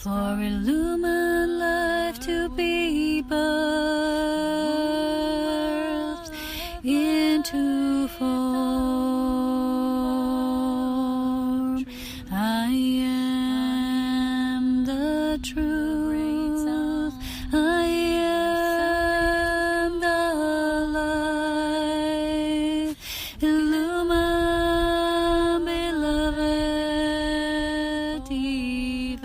for illumined life to be birthed into form. I am the truth. I am the light. Illumined, beloved divine.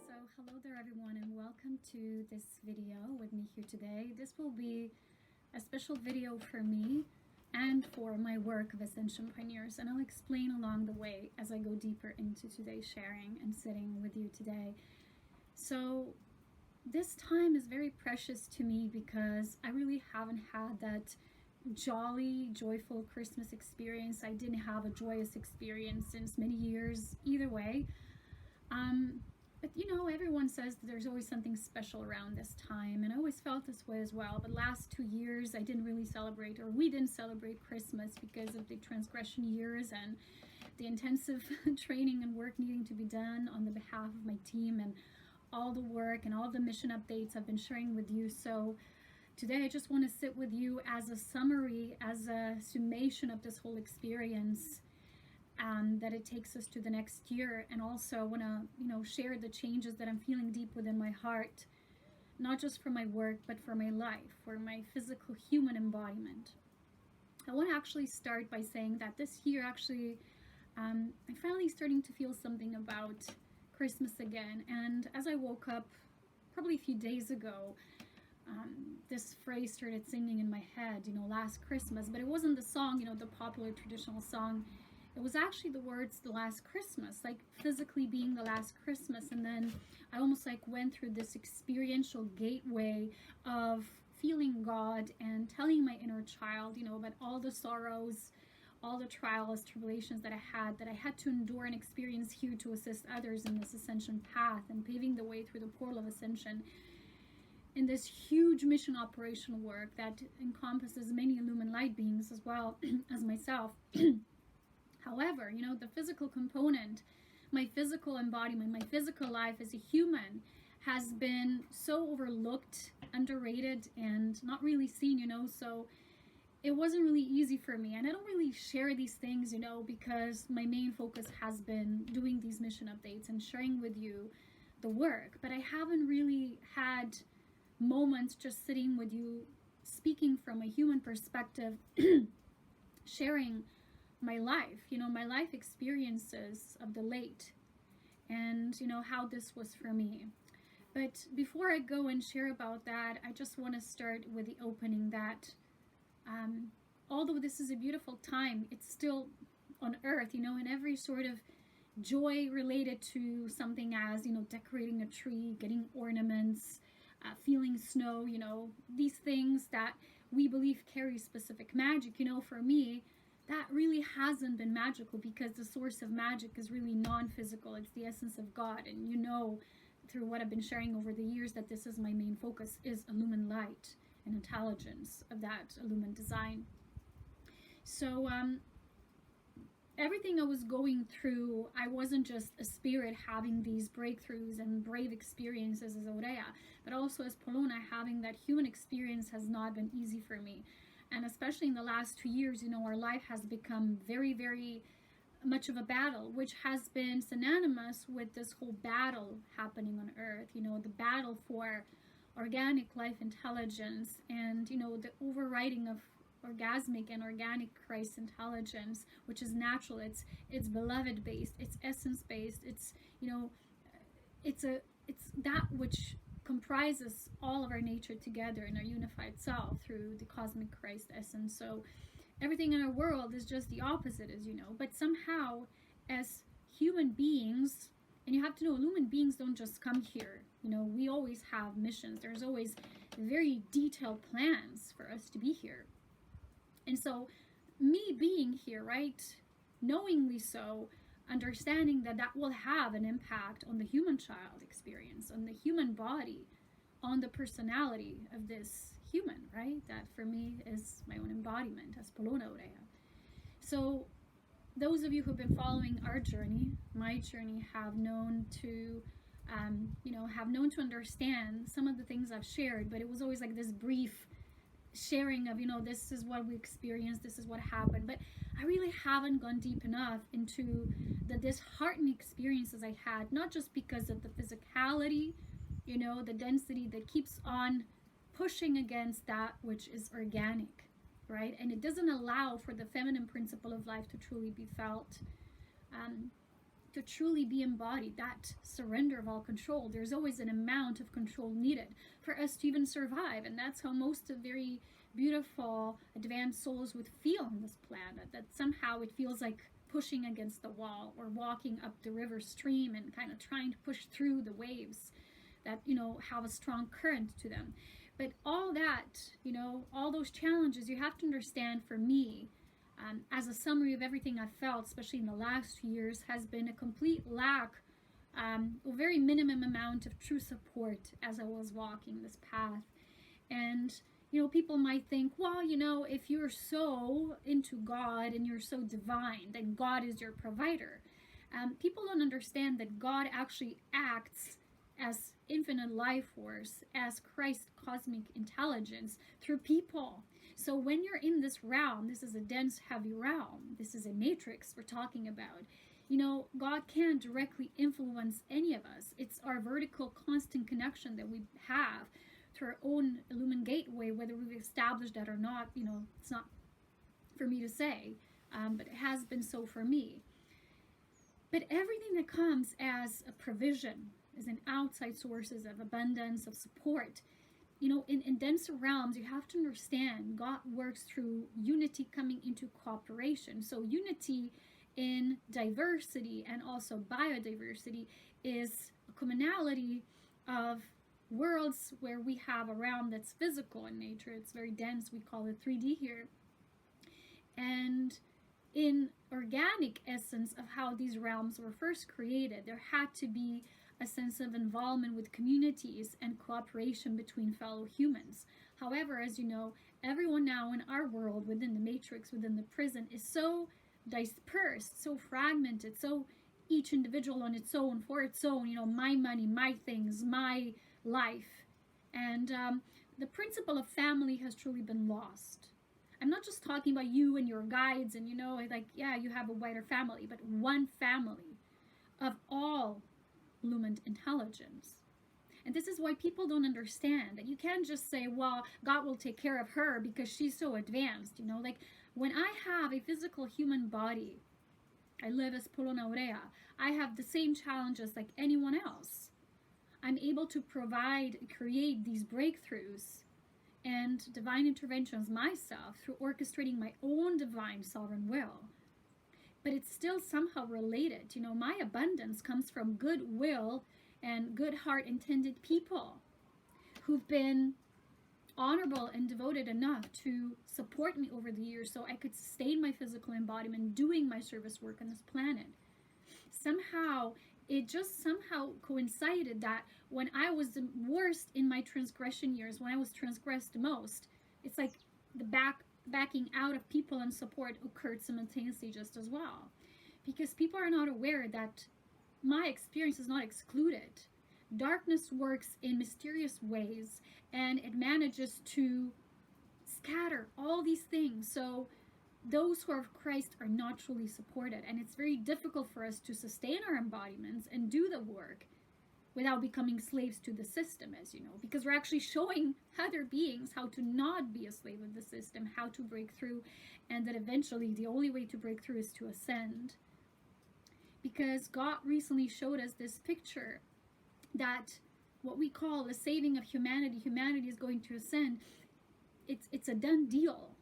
So hello there everyone, and welcome to this video with me here today. This will be a special video for me and for my work of Ascension Pioneers, and I'll explain along the way as I go deeper into today's sharing and sitting with you today. So this time is very precious to me because I really haven't had that jolly, joyful Christmas experience. I didn't have a joyous experience since many years either way. But you know, everyone says that there's always something special around this time, and I always felt this way as well. But last 2 years I didn't really celebrate, or we didn't celebrate Christmas because of the transgression years and the intensive training and work needing to be done on the behalf of my team, and all the work and all the mission updates I've been sharing with you. So today I just want to sit with you as a summary, as a summation of this whole experience, that it takes us to the next year. And also I want to, share the changes that I'm feeling deep within my heart, not just for my work, but for my life, for my physical human embodiment. I want to actually start by saying that this year actually, I'm finally starting to feel something about Christmas again. And as I woke up probably a few days ago, this phrase started singing in my head, last Christmas, but it wasn't the song, the popular traditional song. It was actually the words, the last Christmas, like physically being the last Christmas. And then I almost like went through this experiential gateway of feeling God and telling my inner child, about all the sorrows, all the trials, tribulations that I had to endure and experience here to assist others in this ascension path and paving the way through the portal of ascension in this huge mission operational work that encompasses many illumined light beings as well as myself. However, the physical component, my physical embodiment, my physical life as a human has been so overlooked, underrated, and not really seen, so it wasn't really easy for me. And I don't really share these things, because my main focus has been doing these mission updates and sharing with you the work. But I haven't really had moments just sitting with you, speaking from a human perspective, sharing my life, my life experiences of the late, and how this was for me. But before I go and share about that, I just want to start with the opening that although this is a beautiful time, it's still on earth, in every sort of joy related to something as, decorating a tree, getting ornaments, feeling snow, these things that we believe carry specific magic. For me, that really hasn't been magical, because the source of magic is really non-physical. It's the essence of God. And through what I've been sharing over the years, that this is my main focus, is illumined light and intelligence of that illumined design. So everything I was going through, I wasn't just a spirit having these breakthroughs and brave experiences as Aurea, but also as Polona, having that human experience has not been easy for me. And especially in the last 2 years, our life has become very, very much of a battle, which has been synonymous with this whole battle happening on Earth, the battle for organic life intelligence and, the overriding of orgasmic and organic Christ intelligence, which is natural, it's beloved based, it's essence based, it's that which comprises all of our nature together in our unified self through the cosmic Christ essence. So everything in our world is just the opposite, as but somehow as human beings, and you have to know, illumined beings don't just come here, we always have missions. There's always very detailed plans for us to be here. And so me being here, right, knowingly so, understanding that that will have an impact on the human child experience, on the human body, on the personality of this human, right? That for me is my own embodiment as Polona Aurea. So those of you who've been following our journey, my journey, have known to have known to understand some of the things I've shared, but it was always like this brief sharing of, this is what we experienced, this is what happened. But I really haven't gone deep enough into the disheartening experiences I had, not just because of the physicality, the density that keeps on pushing against that which is organic, right? And it doesn't allow for the feminine principle of life to truly be felt, to truly be embodied, that surrender of all control. There's always an amount of control needed for us to even survive. And that's how most of very beautiful, advanced souls would feel on this planet, that somehow it feels like pushing against the wall or walking up the river stream and kind of trying to push through the waves that, have a strong current to them. But all that, all those challenges, you have to understand, for me, as a summary of everything I've felt, especially in the last few years, has been a complete lack, a very minimum amount of true support as I was walking this path. And, people might think, well, if you're so into God and you're so divine, then God is your provider. People don't understand that God actually acts as infinite life force, as Christ cosmic intelligence through people. So when you're in this realm, this is a dense, heavy realm. This is a matrix we're talking about. God can't directly influence any of us. It's our vertical constant connection that we have to our own illumined gateway, whether we've established that or not, it's not for me to say, but it has been so for me. But everything that comes as a provision, as an outside sources of abundance, of support, in denser realms, you have to understand God works through unity coming into cooperation. So unity in diversity and also biodiversity is a commonality of worlds where we have a realm that's physical in nature. It's very dense. We call it 3D here. And in organic essence of how these realms were first created, there had to be a sense of involvement with communities and cooperation between fellow humans. However, as you know, everyone now in our world, within the matrix, within the prison, is so dispersed, so fragmented, so each individual on its own, for its own, my money, my things, my life. And the principle of family has truly been lost. I'm not just talking about you and your guides and, you have a wider family, but one family of all illumined intelligence. And this is why people don't understand that you can't just say, well, God will take care of her because she's so advanced. When I have a physical human body, I live as Polona, Aurea, I have the same challenges like anyone else. I'm able to create these breakthroughs and divine interventions myself through orchestrating my own divine sovereign will. But it's still somehow related. My abundance comes from goodwill and good heart intended people who've been honorable and devoted enough to support me over the years so I could sustain my physical embodiment doing my service work on this planet. It just somehow coincided that when I was the worst in my transgression years, when I was transgressed the most, it's like the backing out of people and support occurred simultaneously just as well. Because people are not aware that my experience is not excluded. Darkness works in mysterious ways and it manages to scatter all these things. So those who are of Christ are not truly supported, and it's very difficult for us to sustain our embodiments and do the work without becoming slaves to the system, as you know, because we're actually showing other beings how to not be a slave of the system, how to break through, and that eventually the only way to break through is to ascend. Because God recently showed us this picture that what we call the saving of humanity is going to ascend. It's a done deal.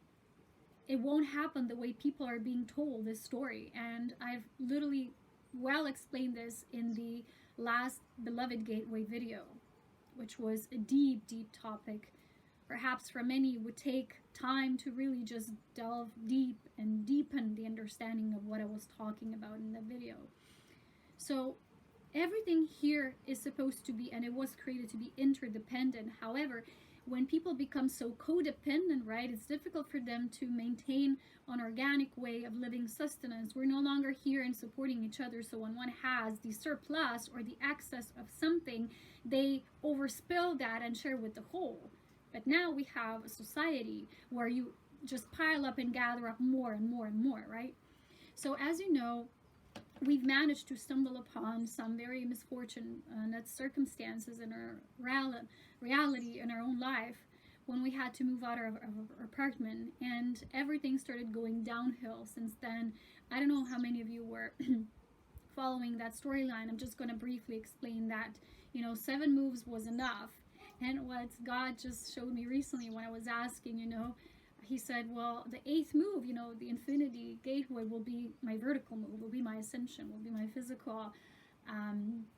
It won't happen the way people are being told this story. And I've literally well explained this in the last Beloved Gateway video, which was a deep, deep topic. Perhaps for many would take time to really just delve deep and deepen the understanding of what I was talking about in the video. So everything here is supposed to be, and it was created to be interdependent. However, when people become so codependent, right, it's difficult for them to maintain an organic way of living sustenance. We're no longer here and supporting each other. So when one has the surplus or the excess of something, they overspill that and share with the whole. But now we have a society where you just pile up and gather up more and more and more, right? So as you know, we've managed to stumble upon some very misfortunate circumstances in our reality in our own life when we had to move out of our apartment, and everything started going downhill since then. I don't know how many of you were following that storyline. I'm just going to briefly explain that. 7 moves was enough. And what God just showed me recently when I was asking, he said, well, the 8th move, the infinity gateway will be my vertical move, will be my ascension, will be my physical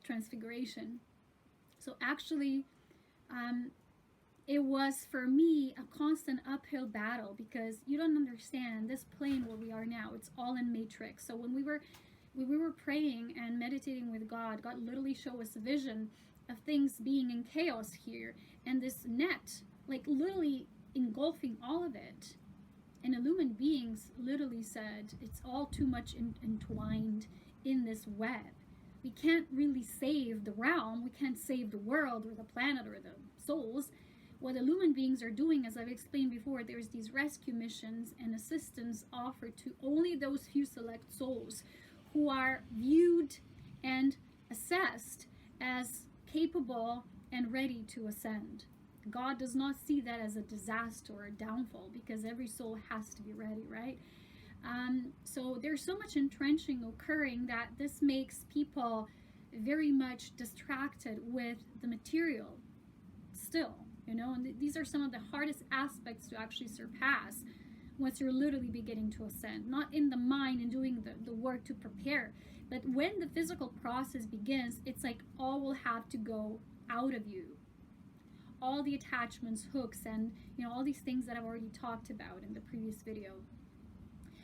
transfiguration. So actually, it was for me a constant uphill battle, because you don't understand this plane where we are now. It's all in matrix. So when we were praying and meditating with God, God literally showed us a vision of things being in chaos here, and this net, like literally engulfing all of it. And illumined beings literally said, it's all too much entwined in this web. We can't really save the realm, we can't save the world or the planet or the souls. What illumined beings are doing, as I've explained before, there's these rescue missions and assistance offered to only those few select souls who are viewed and assessed as capable and ready to ascend. God does not see that as a disaster or a downfall, because every soul has to be ready, right? So there's so much entrenching occurring that this makes people very much distracted with the material still, and these are some of the hardest aspects to actually surpass once you're literally beginning to ascend. Not in the mind and doing the work to prepare, but when the physical process begins, it's like all will have to go out of you. All the attachments, hooks, and all these things that I've already talked about in the previous video.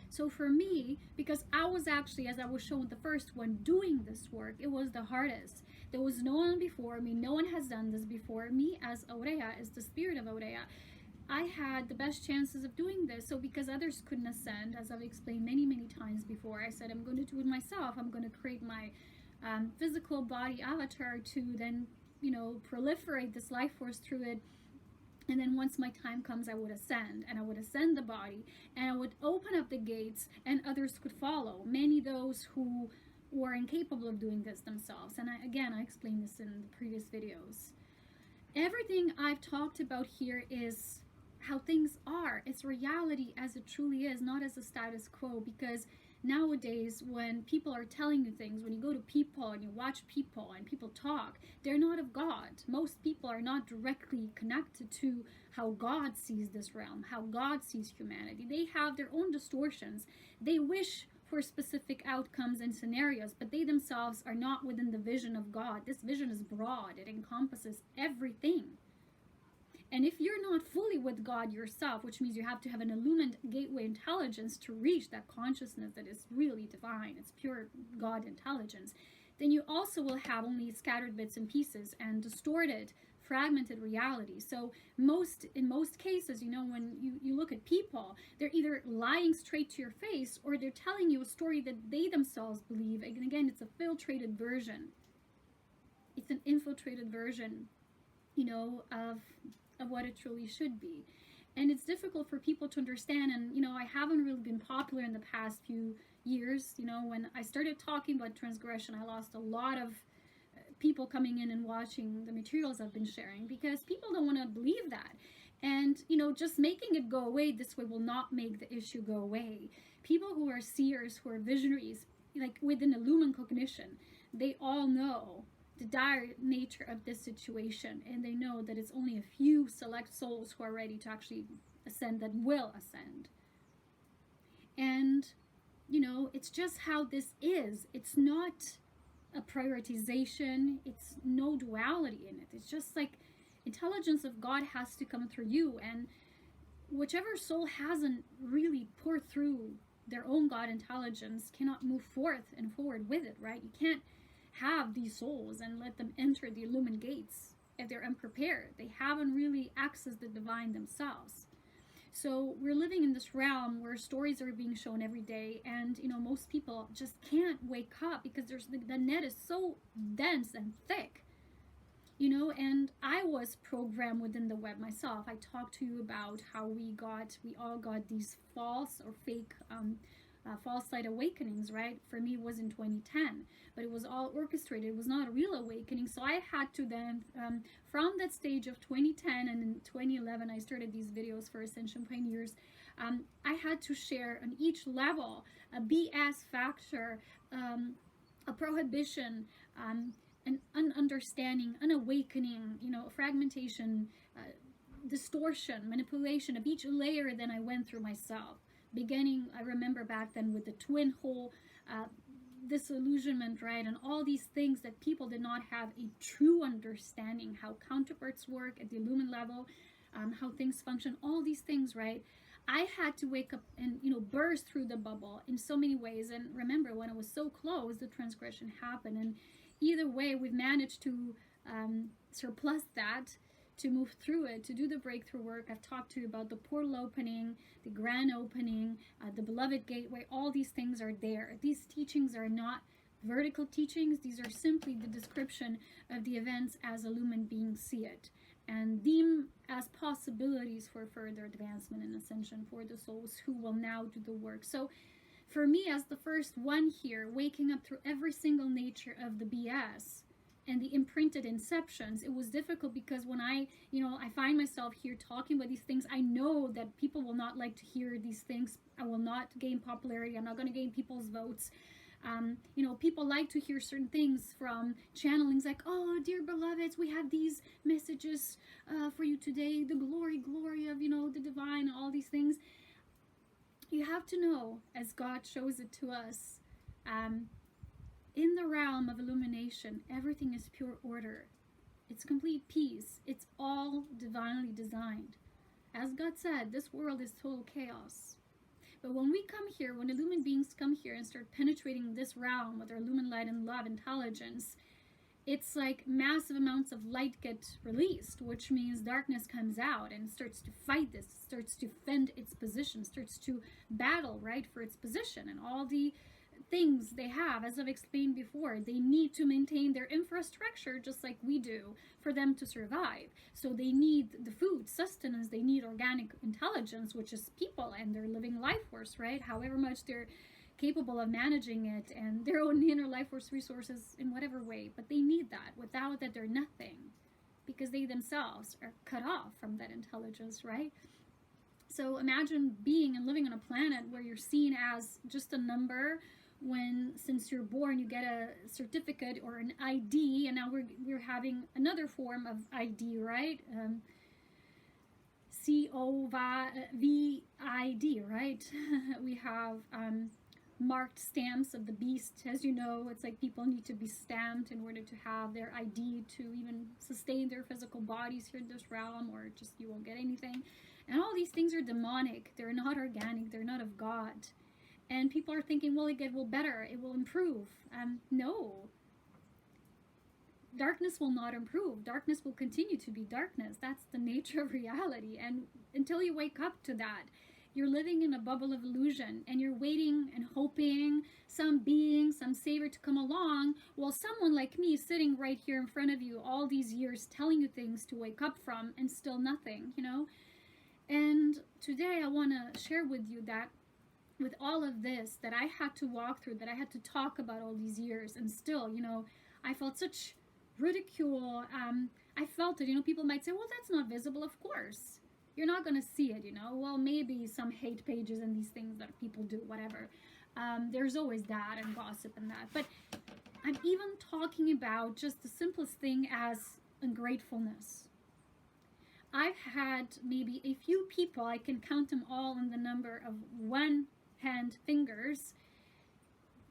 So for me, because I was actually, as I was shown the first one, doing this work, it was the hardest. There was no one before me. No one has done this before me. As Aurea, as the spirit of Aurea, I had the best chances of doing this. So because others couldn't ascend, as I've explained many, many times before, I said, I'm going to do it myself. I'm going to create my physical body avatar to then, proliferate this life force through it. And then once my time comes, I would ascend, and I would ascend the body, and I would open up the gates, and others could follow. Many those who were incapable of doing this themselves. And I explained this in the previous videos. Everything I've talked about here is how things are. It's reality as it truly is, not as a status quo. Because nowadays, when people are telling you things, when you go to people and you watch people and people talk, they're not of God. Most people are not directly connected to how God sees this realm, how God sees humanity. They have their own distortions. They wish for specific outcomes and scenarios, but they themselves are not within the vision of God. This vision is broad. It encompasses everything. And if you're not fully with God yourself, which means you have to have an illumined gateway intelligence to reach that consciousness that is really divine, it's pure God intelligence, then you also will have only scattered bits and pieces and distorted, fragmented reality. So in most cases, when you look at people, they're either lying straight to your face, or they're telling you a story that they themselves believe. And again, it's a filtrated version. It's an infiltrated version, of what it truly should be. And it's difficult for people to understand. And I haven't really been popular in the past few years. When I started talking about transgression, I lost a lot of people coming in and watching the materials I've been sharing, because people don't want to believe that. And just making it go away this way will not make the issue go away. People who are seers, who are visionaries, like within illumined cognition, they all know the dire nature of this situation, and they know that it's only a few select souls who are ready to actually ascend, that will ascend. And it's just how this is. It's not a prioritization. It's no duality in it. It's just like intelligence of God has to come through you, and whichever soul hasn't really poured through their own God intelligence cannot move forth and forward with it, right? You can't have these souls and let them enter the illumined gates if they're unprepared. They haven't really accessed the divine themselves. So we're living in this realm where stories are being shown every day, and most people just can't wake up because the net is so dense and thick. And I was programmed within the web myself. I talked to you about how we all got these false or fake false light awakenings, right? For me, it was in 2010, but it was all orchestrated. It was not a real awakening. So I had to then, from that stage of 2010 and in 2011, I started these videos for Ascension Pioneers. I had to share on each level a BS factor, a prohibition, an understanding, an awakening, fragmentation, distortion, manipulation of each layer that I went through myself. Beginning, I remember back then with the twin hole, disillusionment, right? And all these things that people did not have a true understanding, how counterparts work at the Illumined level, how things function, all these things, right? I had to wake up and, burst through the bubble in so many ways. And remember, when it was so close, the transgression happened. And either way, we've managed to surplus that, to move through it, to do the breakthrough work. I've talked to you about the portal opening, the grand opening, the beloved gateway. All these things are there. These teachings are not vertical teachings. These are simply the description of the events as illumined beings see it, and deem as possibilities for further advancement and ascension for the souls who will now do the work. So for me, as the first one here, waking up through every single nature of the BS and the imprinted inceptions, it was difficult because when I find myself here talking about these things, I know that people will not like to hear these things. I will not gain popularity. I'm not going to gain people's votes. People like to hear certain things from channelings like, oh, dear beloveds, we have these messages for you today, the glory of, the divine, all these things. You have to know, as God shows it to us, in the realm of illumination, everything is pure order. It's complete peace. It's all divinely designed. As God said, this world is total chaos. But when we come here, when illumined beings come here and start penetrating this realm with their illumined light and love intelligence, it's like massive amounts of light get released, which means darkness comes out and starts to fight this, starts to defend its position, starts to battle, right, for its position. And all the things they have, as I've explained before, they need to maintain their infrastructure just like we do for them to survive. So they need the food, sustenance, they need organic intelligence, which is people and their living life force, right? However much they're capable of managing it, and their own inner life force resources in whatever way, but they need that. Without that, they're nothing, because they themselves are cut off from that intelligence, right? So imagine being and living on a planet where you're seen as just a number, when since you're born you get a certificate or an ID, and now we're having another form of ID, right? COVID, right? We have marked stamps of the beast. As you know, it's like people need to be stamped in order to have their ID to even sustain their physical bodies here in this realm, or just you won't get anything. And all these things are demonic. They're not organic. They're not of God. And people are thinking, well, it will better, it will improve. No. Darkness will not improve. Darkness will continue to be darkness. That's the nature of reality. And until you wake up to that, you're living in a bubble of illusion, and you're waiting and hoping some being, some savior to come along, while someone like me sitting right here in front of you all these years telling you things to wake up from, and still nothing, And today I want to share with you that with all of this that I had to walk through, that I had to talk about all these years, and still, I felt such ridicule. I felt it, people might say, well, that's not visible. Of course. You're not going to see it, Well, maybe some hate pages and these things that people do, whatever. There's always that, and gossip and that. But I'm even talking about just the simplest thing as ungratefulness. I've had maybe a few people, I can count them all in the number of one hand fingers,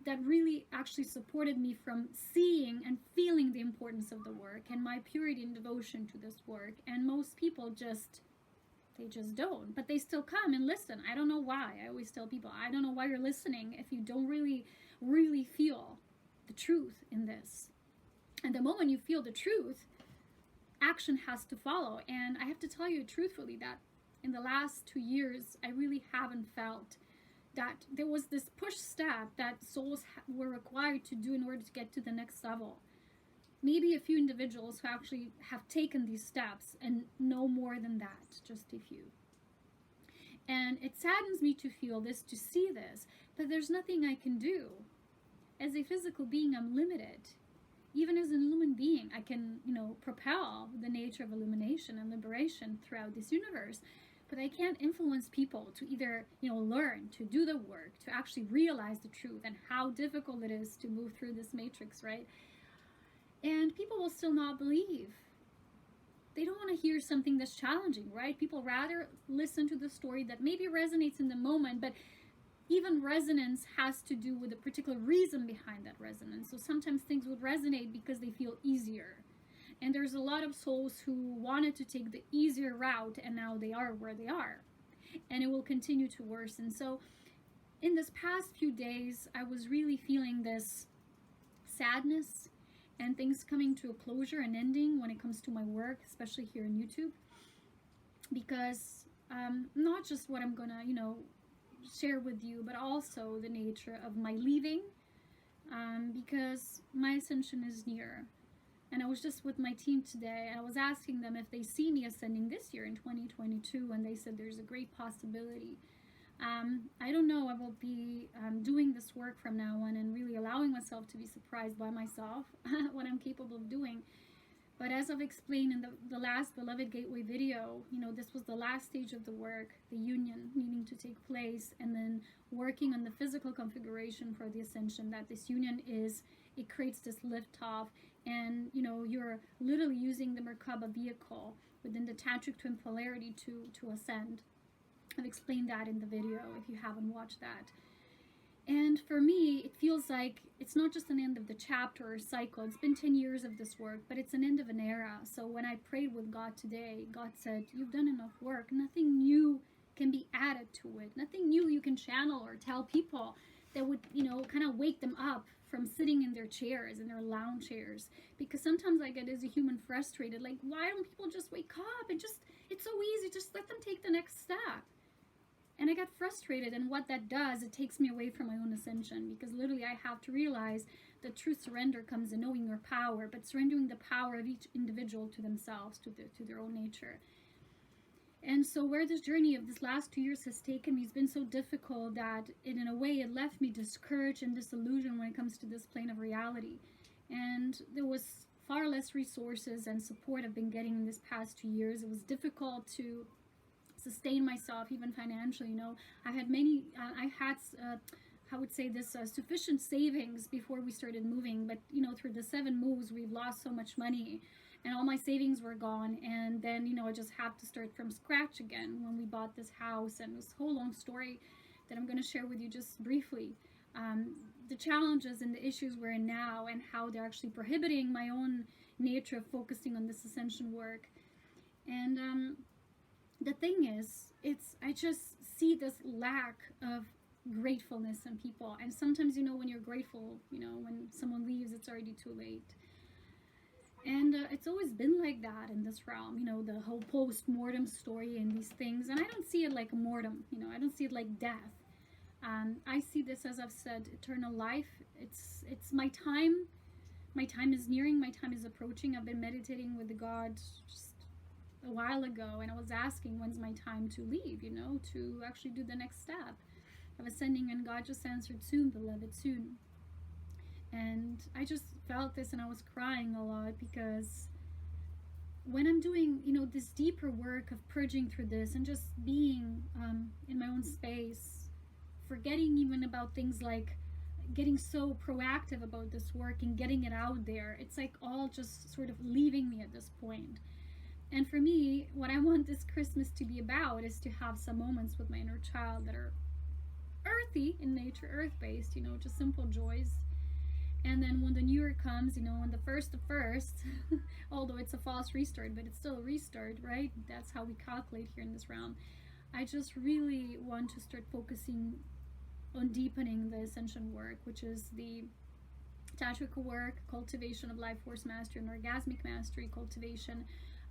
that really actually supported me from seeing and feeling the importance of the work and my purity and devotion to this work. And most people they just don't, but they still come and listen. I don't know why. I always tell people, I don't know why you're listening if you don't really feel the truth in this. And the moment you feel the truth, action has to follow. And I have to tell you truthfully that in the last 2 years, I really haven't felt that there was this push step that souls were required to do in order to get to the next level. Maybe a few individuals who actually have taken these steps, and no more than that, just a few. And it saddens me to feel this, to see this, but there's nothing I can do. As a physical being, I'm limited. Even as an illumined being, I can, propel the nature of illumination and liberation throughout this universe. But I can't influence people to either, learn, to do the work, to actually realize the truth and how difficult it is to move through this matrix, right? And people will still not believe. They don't want to hear something that's challenging, right? People rather listen to the story that maybe resonates in the moment, but even resonance has to do with a particular reason behind that resonance. So sometimes things would resonate because they feel easier. And there's a lot of souls who wanted to take the easier route, and now they are where they are. And it will continue to worsen. So in this past few days, I was really feeling this sadness and things coming to a closure and ending when it comes to my work, especially here on YouTube. Because not just what I'm gonna, share with you, but also the nature of my leaving, because my ascension is near. And I was just with my team today, and I was asking them if they see me ascending this year in 2022, and they said there's a great possibility. I don't know, I will be doing this work from now on and really allowing myself to be surprised by myself, what I'm capable of doing. But as I've explained in the last Beloved Gateway video, this was the last stage of the work, the union needing to take place, and then working on the physical configuration for the ascension, that this union it creates this liftoff, and you're literally using the Merkaba vehicle within the Tantric Twin Polarity to ascend. I've explained that in the video if you haven't watched that. And for me, it feels like it's not just an end of the chapter or cycle. It's been 10 years of this work, but it's an end of an era. So when I prayed with God today, God said, you've done enough work. Nothing new can be added to it. Nothing new you can channel or tell people that would, kind of wake them up from sitting in their chairs, in their lounge chairs. Because sometimes I get as a human frustrated, like, why don't people just wake up and it's so easy, just let them take the next step. And I got frustrated, and what that does, it takes me away from my own ascension, because literally I have to realize that true surrender comes in knowing your power, but surrendering the power of each individual to themselves, to their own nature. And so where this journey of this last 2 years has taken me has been so difficult that in a way it left me discouraged and disillusioned when it comes to this plane of reality. And there was far less resources and support I've been getting in this past 2 years. It was difficult to sustain myself even financially. I had I would say this sufficient savings before we started moving, but through the 7 moves we've lost so much money, and all my savings were gone. And then I just had to start from scratch again when we bought this house, and this whole long story that I'm going to share with you just briefly. The challenges and the issues we're in now, and how they're actually prohibiting my own nature of focusing on this ascension work. And the thing is, I just see this lack of gratefulness in people. And sometimes, when you're grateful, when someone leaves, it's already too late. And it's always been like that in this realm, the whole post-mortem story and these things. And I don't see it like a mortem, I don't see it like death. I see this, as I've said, eternal life. It's my time. My time is nearing. My time is approaching. I've been meditating with the God just a while ago, and I was asking, when's my time to leave, to actually do the next step of ascending, and God just answered, soon, beloved, soon. And I just felt this, and I was crying a lot, because when I'm doing, this deeper work of purging through this and just being in my own space, forgetting even about things like getting so proactive about this work and getting it out there, it's like all just sort of leaving me at this point. And for me, what I want this Christmas to be about is to have some moments with my inner child that are earthy in nature, earth-based, just simple joys. And then when the new year comes, on the 1st of 1st, although it's a false restart, but it's still a restart, right? That's how we calculate here in this realm. I just really want to start focusing on deepening the ascension work, which is the Tantric work, cultivation of life force mastery and orgasmic mastery, cultivation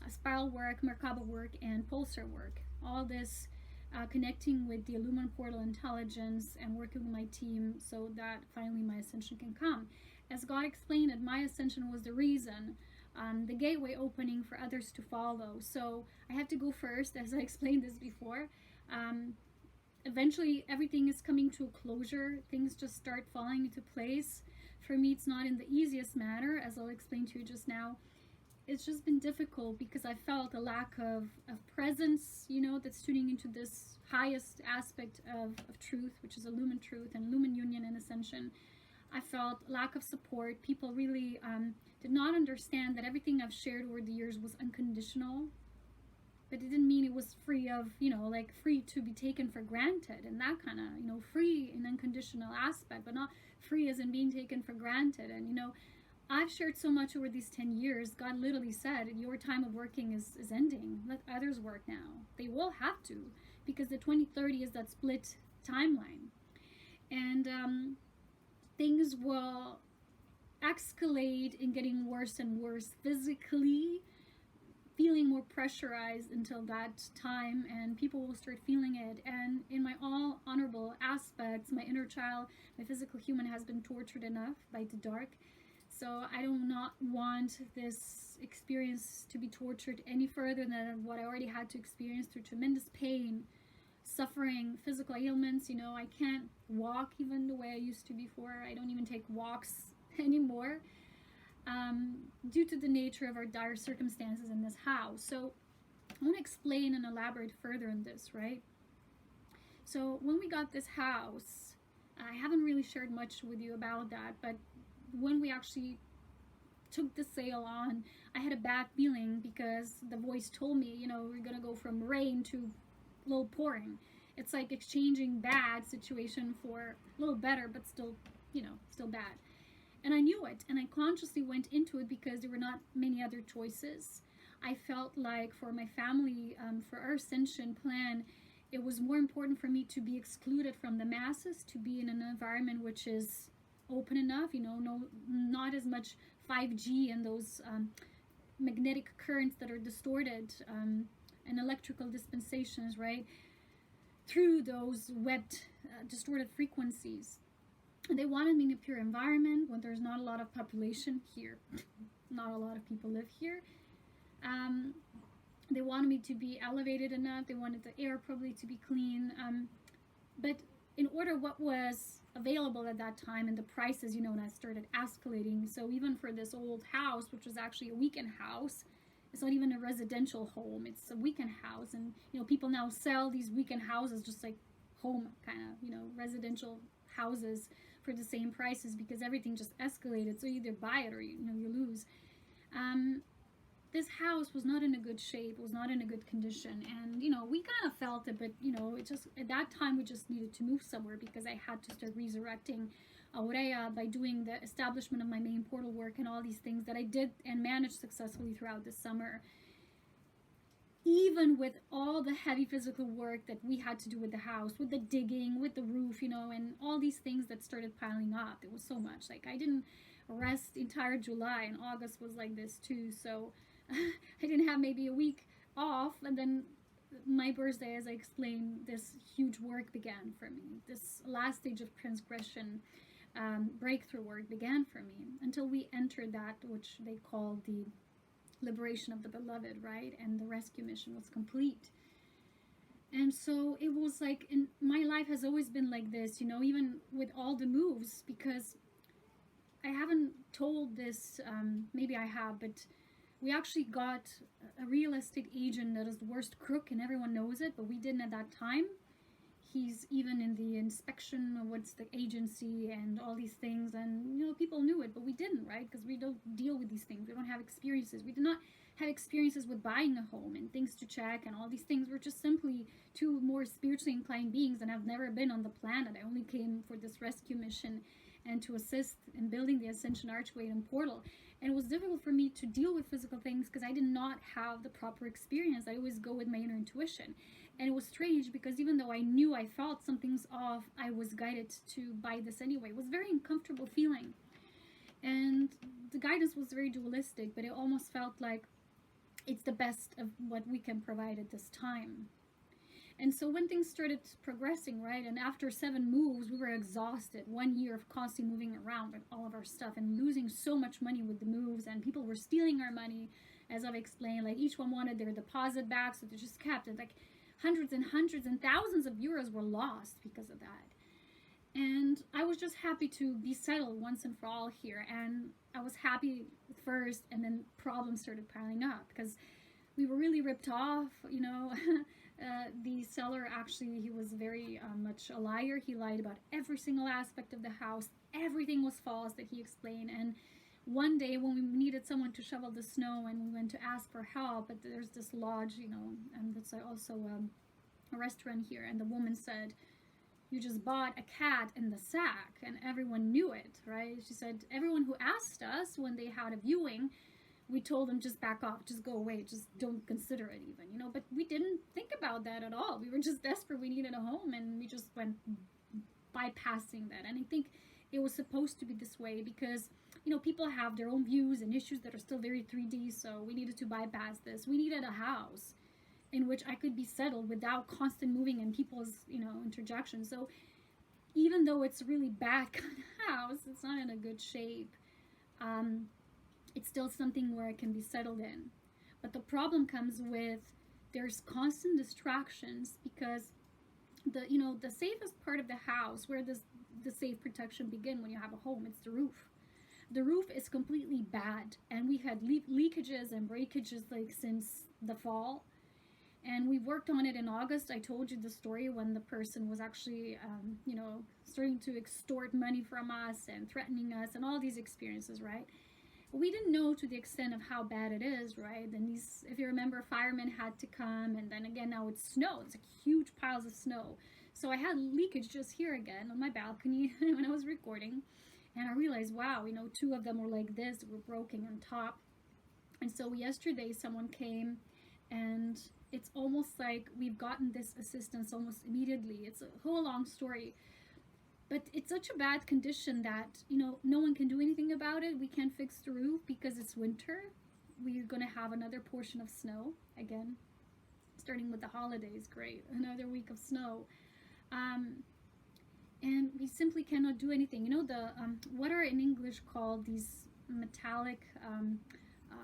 spiral work, Merkaba work, and pulsar work. All this connecting with the Illumined portal intelligence and working with my team so that finally my ascension can come. As God explained it, my ascension was the reason, the gateway opening for others to follow. So I have to go first, as I explained this before. Eventually, everything is coming to a closure. Things just start falling into place. For me, it's not in the easiest manner, as I'll explain to you just now. It's just been difficult because I felt a lack of presence, that's tuning into this highest aspect of truth, which is illumined truth and illumined union and ascension. I felt lack of support. People really did not understand that everything I've shared over the years was unconditional, but it didn't mean it was free of, like free to be taken for granted and that kind of, free in unconditional aspect, but not free as in being taken for granted. And, I've shared so much over these 10 years. God literally said, your time of working is ending. Let others work now. They will have to, because the 2030 is that split timeline. And things will escalate in getting worse and worse physically, feeling more pressurized until that time, and people will start feeling it. And in my all honorable aspects, my inner child, my physical human has been tortured enough by the dark. So I do not want this experience to be tortured any further than what I already had to experience through tremendous pain, suffering, physical ailments. I can't walk even the way I used to before. I don't even take walks anymore due to the nature of our dire circumstances in this house. So I want to explain and elaborate further on this, right? So when we got this house, I haven't really shared much with you about that, but when we actually took the sale on, I had a bad feeling because the voice told me, we're gonna go from rain to a little pouring. It's like exchanging bad situation for a little better, but still, still bad. And I knew it, and I consciously went into it because there were not many other choices. I felt like for my family, for our ascension plan, it was more important for me to be excluded from the masses, to be in an environment which is open enough, not as much 5G and those magnetic currents that are distorted and electrical dispensations, right, through those webbed distorted frequencies. And they wanted me in a pure environment when there's not a lot of population here. Not a lot of people live here. They wanted me to be elevated enough. They wanted the air probably to be clean. But in order, what was available at that time and the prices, and I started escalating. So even for this old house, which was actually a weekend house, it's not even a residential home, it's a weekend house. And people now sell these weekend houses just like home kind of, residential houses for the same prices because everything just escalated. So you either buy it or you lose. This house was not in a good shape, was not in a good condition, and we kind of felt it, but it just, at that time we just needed to move somewhere because I had to start resurrecting Aurea by doing the establishment of my main portal work and all these things that I did and managed successfully throughout the summer. Even with all the heavy physical work that we had to do with the house, with the digging, with the roof, and all these things that started piling up, it was so much. Like, I didn't rest entire July, and August was like this too, so I didn't have maybe a week off, and then my birthday, as I explained, this huge work began for me. This last stage of transgression, breakthrough work began for me until we entered that which they call the liberation of the beloved, right? And the rescue mission was complete. And so it was like, in my life has always been like this, even with all the moves, because I haven't told this, maybe I have, but we actually got a real estate agent that is the worst crook and everyone knows it, but we didn't at that time. He's even in the inspection of what's the agency and all these things, and people knew it, but we didn't, right? Because we don't deal with these things. We don't have experiences. We did not have experiences with buying a home and things to check and all these things. We're just simply two more spiritually inclined beings and have never been on the planet. I only came for this rescue mission and to assist in building the Ascension Archway and Portal. And it was difficult for me to deal with physical things because I did not have the proper experience. I always go with my inner intuition. And it was strange because even though I knew I felt something's off, I was guided to buy this anyway. It was a very uncomfortable feeling. And the guidance was very dualistic, but it almost felt like it's the best of what we can provide at this time. And so when things started progressing, right, and after 7 moves, we were exhausted. 1 year of constantly moving around with all of our stuff and losing so much money with the moves, and people were stealing our money, as I've explained. Like, each one wanted their deposit back, so they just kept it. Like, hundreds and thousands of euros were lost because of that. And I was just happy to be settled once and for all here. And I was happy at first, and then problems started piling up because we were really ripped off, you know. The seller, actually, he was very much a liar. He lied about every single aspect of the house. Everything was false that he explained. And one day when we needed someone to shovel the snow and we went to ask for help, but there's this lodge, you know, and that's also a restaurant here, and the woman said, "You just bought a cat in the sack," and everyone knew it, right? She said, everyone who asked us when they had a viewing, we told them, just back off, just go away, just don't consider it even, you know. But we didn't think about that at all. We were just desperate. We needed a home, and we just went bypassing that. And I think it was supposed to be this way because, you know, people have their own views and issues that are still very 3D, so we needed to bypass this. We needed a house in which I could be settled without constant moving and people's, you know, interjection. So even though it's a really bad kind of house, it's not in a good shape, it's still something where I can be settled in. But the problem comes with there's constant distractions because the safest part of the house, where does the safe protection begin when you have a home? It's the roof. The roof is completely bad, and we had leakages and breakages like since the fall. And we worked on it in August. I told you the story when the person was actually, you know, starting to extort money from us and threatening us and all these experiences, right? We didn't know to the extent of how bad it is, right? And these, if you remember, firemen had to come, and then again, now it's snow. It's like huge piles of snow. So I had leakage just here again on my balcony when I was recording. And I realized, wow, you know, 2 of them were like this, were broken on top. And so yesterday someone came, and it's almost like we've gotten this assistance almost immediately. It's a whole long story. But it's such a bad condition that, you know, no one can do anything about it. We can't fix the roof because it's winter. We're going to have another portion of snow again, starting with the holidays. Great, another week of snow. And we simply cannot do anything. You know, the what are in English called these metallic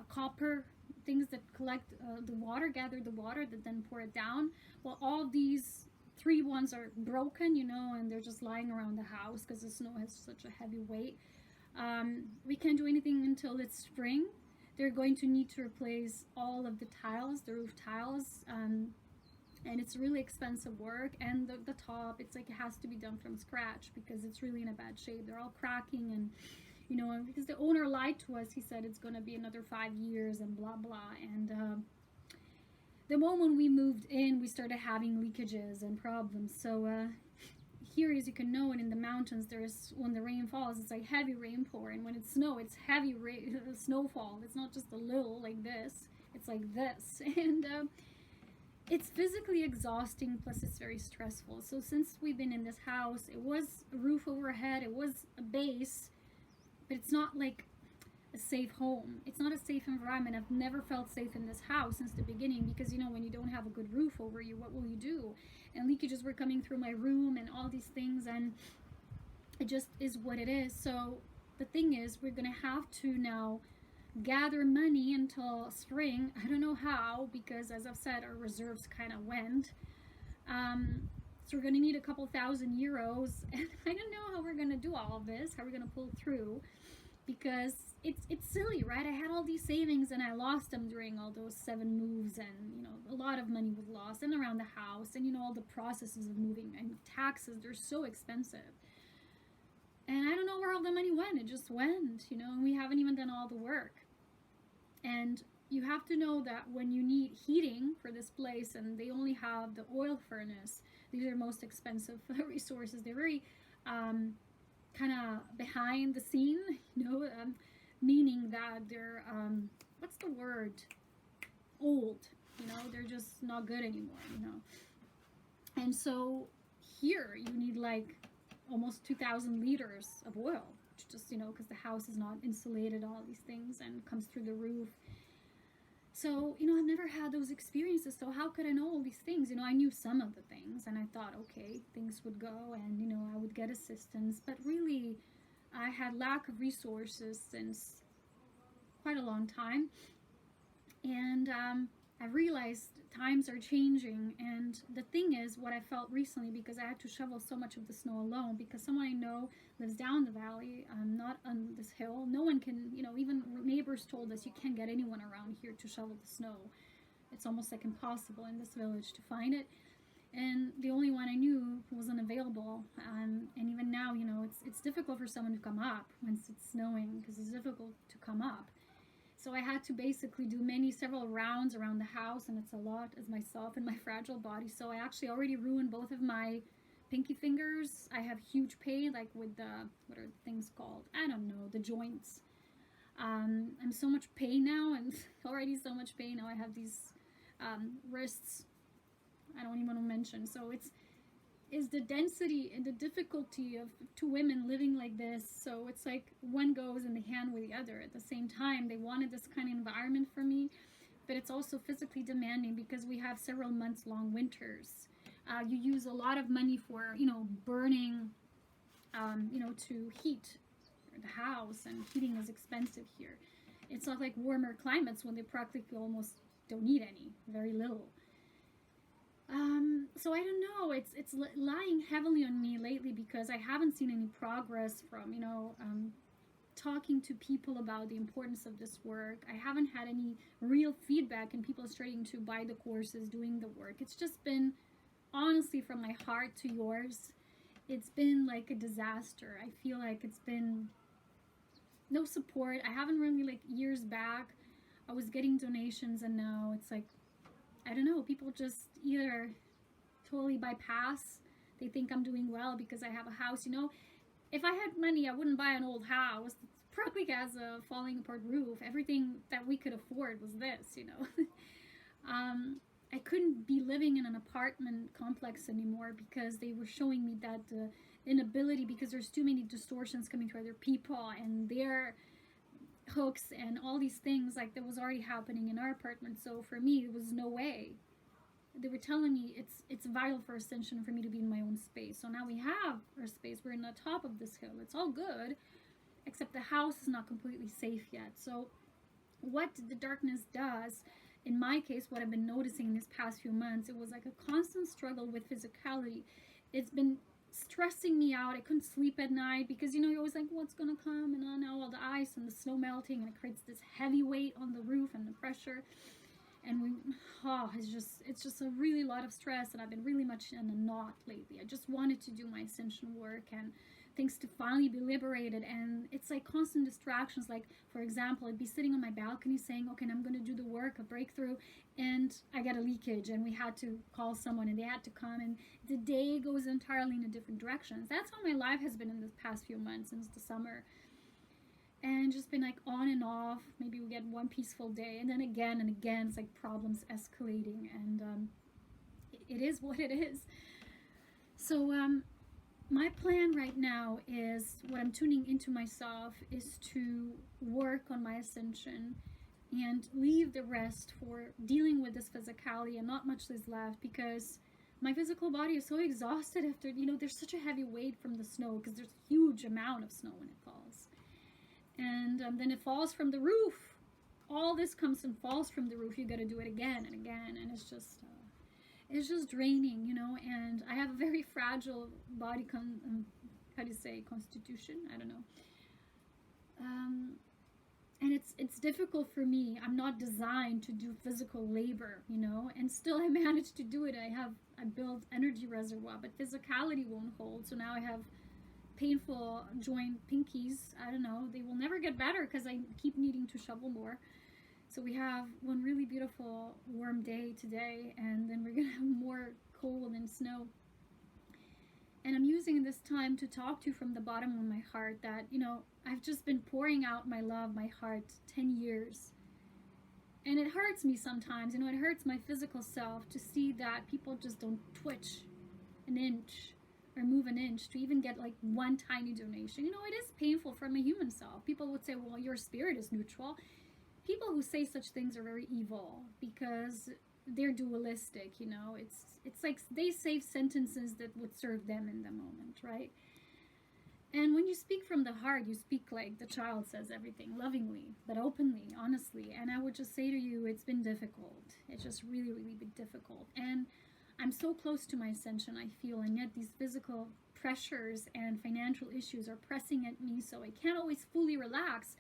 copper things that collect the water, gather the water, that then pour it down. Well, all these 3 ones are broken, you know, and they're just lying around the house because the snow has such a heavy weight. We can't do anything until it's spring. They're going to need to replace all of the tiles, the roof tiles, and it's really expensive work. And the top, it's like it has to be done from scratch because it's really in a bad shape. They're all cracking, and you know, because the owner lied to us. He said it's going to be another 5 years and blah blah. And the moment we moved in, we started having leakages and problems. So here, as you can know, and in the mountains, there's, when the rain falls, it's like heavy rain pour, and when it's snow, it's heavy snowfall. It's not just a little like this, it's like this. And it's physically exhausting, plus it's very stressful. So since we've been in this house, it was a roof overhead, it was a base, but it's not like a safe home. It's not a safe environment. I've never felt safe in this house since the beginning because, you know, when you don't have a good roof over you, what will you do? And leakages were coming through my room and all these things, and it just is what it is. So the thing is, we're going to have to now gather money until spring. I don't know how, because as I've said, our reserves kind of went. So we're going to need a couple €1,000, and I don't know how we're going to do all of this, how we're going to pull through, because it's silly, right? I had all these savings and I lost them during all those 7 moves, and, you know, a lot of money was lost, and around the house, and, you know, all the processes of moving and taxes, they're so expensive. And I don't know where all the money went. It just went, you know, and we haven't even done all the work. And you have to know that when you need heating for this place, and they only have the oil furnace, these are most expensive resources. They're very kind of behind the scene, you know, meaning that they're, what's the word? Old, you know, they're just not good anymore, you know. And so here you need like almost 2,000 liters of oil, just, you know, because the house is not insulated, all these things, and comes through the roof. So, I've never had those experiences, so how could I know all these things? I knew some of the things, and I thought, okay, things would go, and, I would get assistance, but really, I had lack of resources since quite a long time, and I realized times are changing. And the thing is, what I felt recently, because I had to shovel so much of the snow alone, because someone I know lives down the valley, not on this hill. No one can, even neighbors told us you can't get anyone around here to shovel the snow. It's almost like impossible in this village to find it. And the only one I knew wasn't available. And even now, it's difficult for someone to come up once it's snowing, because it's difficult to come up. So I had to basically do several rounds around the house, and it's a lot as myself and my fragile body. So I actually already ruined both of my pinky fingers. I have huge pain, like with the, what are the things called? I don't know, the joints. I'm so much pain now, and already so much pain. Now I have these wrists I don't even want to mention. So is the density and the difficulty of two women living like this. So it's like one goes in the hand with the other at the same time. They wanted this kind of environment for me, but it's also physically demanding because we have several months long winters. You use a lot of money for, burning, to heat the house, and heating is expensive here. It's not like warmer climates when they practically almost don't need any, very little. So I don't know, it's lying heavily on me lately because I haven't seen any progress from, talking to people about the importance of this work. I haven't had any real feedback, and people starting to buy the courses, doing the work. It's just been, honestly, from my heart to yours, it's been like a disaster. I feel like it's been no support. I haven't really, like, years back, I was getting donations, and now it's like, I don't know, people just either totally bypass. They think I'm doing well because I have a house. If I had money, I wouldn't buy an old house that probably has a falling apart roof. Everything that we could afford was this. I couldn't be living in an apartment complex anymore because they were showing me that the inability, because there's too many distortions coming to other people and their hooks and all these things, like that was already happening in our apartment. So for me, it was no way. They were telling me it's vital for Ascension for me to be in my own space. So now we have our space. We're in the top of this hill. It's all good, except the house is not completely safe yet. So what the darkness does, in my case, what I've been noticing in these past few months, it was like a constant struggle with physicality. It's been stressing me out. I couldn't sleep at night because, you're always like, what's going to come? And now all the ice and the snow melting, and it creates this heavy weight on the roof and the pressure. And it's just a really lot of stress, and I've been really much in a knot lately. I just wanted to do my ascension work and things to finally be liberated, and it's like constant distractions. Like, for example, I'd be sitting on my balcony saying, okay, I'm going to do the work, a breakthrough, and I get a leakage, and we had to call someone, and they had to come, and the day goes entirely in a different direction. That's how my life has been in the past few months since the summer. And just been like on and off. Maybe we get one peaceful day, and then again and again, it's like problems escalating, and it is what it is. So my plan right now is, what I'm tuning into myself is to work on my ascension and leave the rest for dealing with this physicality, and not much is left because my physical body is so exhausted after, there's such a heavy weight from the snow, because there's a huge amount of snow when it falls. And then it falls from the roof. All this comes and falls from the roof. You got to do it again and again, and it's just draining, And I have a very fragile body, constitution. I don't know. And it's difficult for me. I'm not designed to do physical labor, And still, I managed to do it. I built energy reservoir, but physicality won't hold. So now I have painful joint pinkies. I don't know, they will never get better because I keep needing to shovel more. So we have one really beautiful warm day today, and then we're gonna have more cold and snow. And I'm using this time to talk to you from the bottom of my heart that, I've just been pouring out my love, my heart, 10 years. And it hurts me sometimes, it hurts my physical self to see that people just don't twitch an inch or move an inch to even get like one tiny donation. It is painful for my human self. People would say, well, your spirit is neutral. people who say such things are very evil because they're dualistic, you know. It's like they say sentences that would serve them in the moment, right? And when you speak from the heart, you speak like the child says everything, lovingly, but openly, honestly. And I would just say to you, it's been difficult. It's just really, really been difficult. And I'm so close to my ascension, I feel, and yet these physical pressures and financial issues are pressing at me, so I can't always fully relax.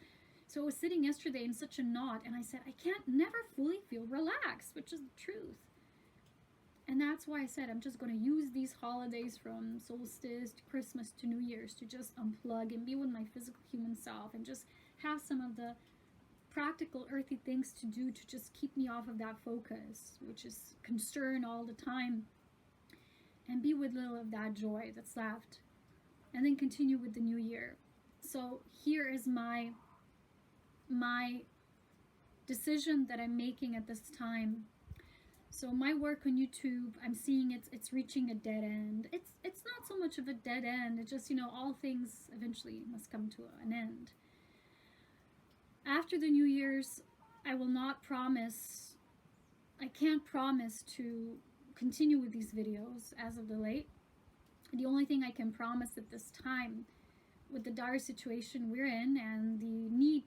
So I was sitting yesterday in such a knot, and I said, I can't never fully feel relaxed, which is the truth. And that's why I said I'm just going to use these holidays from solstice to Christmas to New Year's to just unplug and be with my physical human self and just have some of the practical earthy things to do to just keep me off of that focus, which is concern all the time, and be with little of that joy that's left, and then continue with the new year. So here is my decision that I'm making at this time. So my work on YouTube, I'm seeing it's reaching a dead end. It's not so much of a dead end. It's just, you know, all things eventually must come to an end. After the New Year's, I will not promise, I can't promise to continue with these videos as of the late. The only thing I can promise at this time, with the dire situation we're in and the need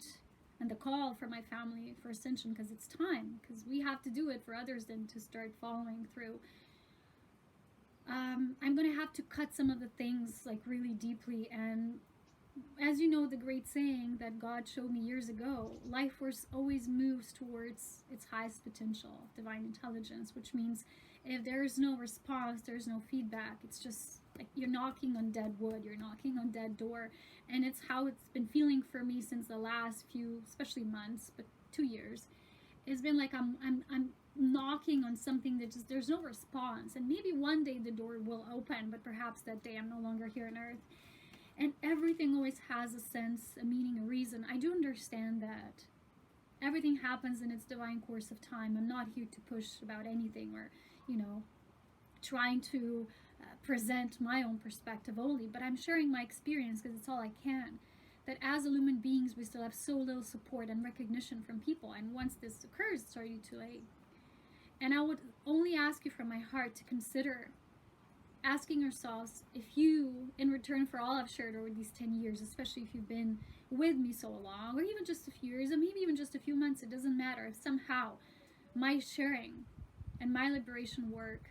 and the call for my family for Ascension, because it's time, because we have to do it for others then to start following through. I'm going to have to cut some of the things like really deeply. And as you know, the great saying that God showed me years ago, life force always moves towards its highest potential, divine intelligence, which means if there is no response, there's no feedback. It's just like you're knocking on dead wood, you're knocking on dead door. And it's how it's been feeling for me since the last few, especially months, but 2 years. It's been like I'm knocking on something that just, there's no response. And maybe one day the door will open, but perhaps that day I'm no longer here on earth. And everything always has a sense, a meaning, a reason. I do understand that everything happens in its divine course of time. I'm not here to push about anything or, you know, trying to present my own perspective only, but I'm sharing my experience because it's all I can. That as illumined beings, we still have so little support and recognition from people, and once this occurs, it's already too late. And I would only ask you from my heart to consider asking yourselves, if you, in return for all I've shared over these 10 years, especially if you've been with me so long, or even just a few years, or maybe even just a few months, it doesn't matter, if somehow my sharing and my liberation work